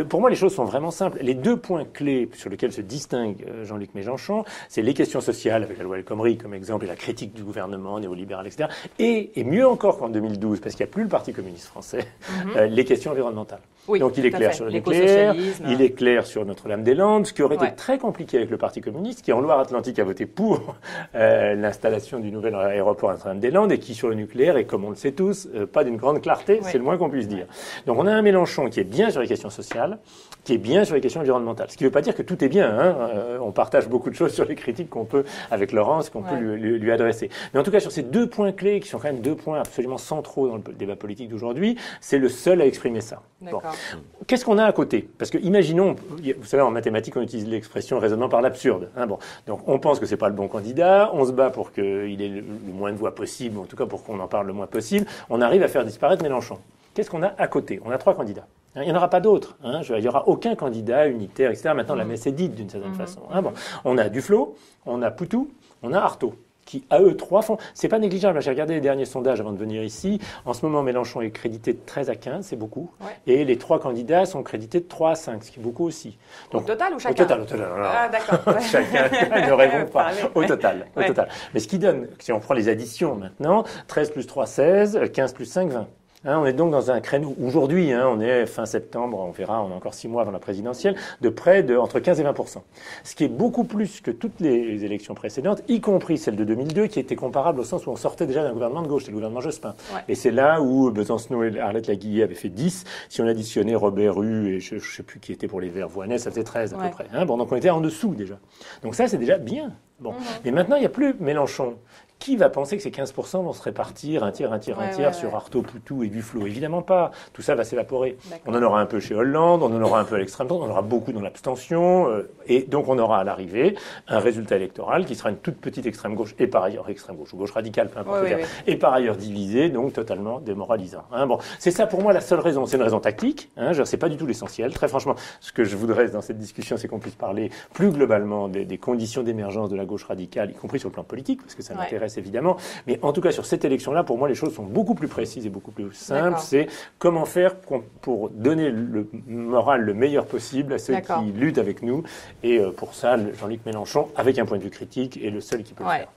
Pour moi, les choses sont vraiment simples. Les deux points clés sur lesquels se distingue Jean-Luc Mélenchon, c'est les questions sociales, avec la loi El Khomri comme exemple, et la critique du gouvernement néolibéral, etc. Et mieux encore qu'en 2012, parce qu'il n'y a plus le Parti communiste français, les questions environnementales. Oui, donc il est clair sur le nucléaire, il est clair sur Notre-Dame-des-Landes, ce qui aurait été très compliqué avec le Parti communiste, qui en Loire-Atlantique a voté pour l'installation du nouvel aéroport à Notre-Dame-des-Landes, et qui sur le nucléaire, et comme on le sait tous, pas d'une grande clarté, c'est le moins qu'on puisse dire. Donc on a un Mélenchon qui est bien sur les questions sociales, qui est bien sur les questions environnementales. Ce qui ne veut pas dire que tout est bien. On partage beaucoup de choses sur les critiques qu'on peut, avec Laurence, qu'on peut lui adresser. Mais en tout cas, sur ces deux points clés, qui sont quand même deux points absolument centraux dans le débat politique d'aujourd'hui, c'est le seul à exprimer ça. Bon. Qu'est-ce qu'on a à côté? Parce que imaginons, vous savez, en mathématiques, on utilise l'expression raisonnement par l'absurde. Bon. Donc on pense que c'est pas le bon candidat, on se bat pour qu'il ait le moins de voix possible, ou en tout cas pour qu'on en parle le moins possible. On arrive à faire disparaître Mélenchon. Qu'est-ce qu'on a à côté? On a trois candidats. Il n'y en aura pas d'autres. Il n'y aura aucun candidat unitaire, etc. Maintenant, la messe est dite d'une certaine façon. Bon. On a Duflot, on a Poutou, on a Artaud, qui, à eux trois, font... C'est pas négligeable. J'ai regardé les derniers sondages avant de venir ici. En ce moment, Mélenchon est crédité de 13 à 15, c'est beaucoup. Et les trois candidats sont crédités de 3 à 5, ce qui est beaucoup aussi. Donc, au total ou chacun? Au total. Ah, d'accord. Chacun, ne rêvons pas. Au total. Mais ce qui donne, si on prend les additions maintenant, 13 plus 3, 16, 15 plus 5, 20. On est donc dans un créneau, aujourd'hui, on est fin septembre, on verra, on a encore 6 mois avant la présidentielle, de près de entre 15 et 20%. Ce qui est beaucoup plus que toutes les élections précédentes, y compris celle de 2002, qui était comparable au sens où on sortait déjà d'un gouvernement de gauche, c'était le gouvernement Jospin. Et c'est là où Besancenot et Arlette Laguillet avaient fait 10. Si on additionnait Robert Hue et je ne sais plus qui était pour les Verts, Voynet, ça faisait 13 à peu près. Donc on était en dessous déjà. Donc ça, c'est déjà bien. Bon. Mais maintenant, il n'y a plus Mélenchon. Qui va penser que ces 15% vont se répartir un tiers sur Artaud, Poutou et Duflot? Évidemment pas. Tout ça va s'évaporer. On en aura un peu chez Hollande, on en aura un peu à l'extrême droite, on en aura beaucoup dans l'abstention. Et donc on aura à l'arrivée un résultat électoral qui sera une toute petite extrême gauche, et par ailleurs extrême gauche ou gauche radicale, peu importe, et par ailleurs divisée, donc totalement démoralisant. Bon, c'est ça pour moi la seule raison. C'est une raison tactique. C'est pas du tout l'essentiel. Très franchement, ce que je voudrais dans cette discussion, c'est qu'on puisse parler plus globalement des conditions d'émergence de la gauche radicale, y compris sur le plan politique, parce que ça m'intéresse évidemment. Mais en tout cas, sur cette élection-là, pour moi, les choses sont beaucoup plus précises et beaucoup plus simples. C'est comment faire pour donner le moral le meilleur possible à ceux qui luttent avec nous. Et pour ça, Jean-Luc Mélenchon, avec un point de vue critique, est le seul qui peut le faire.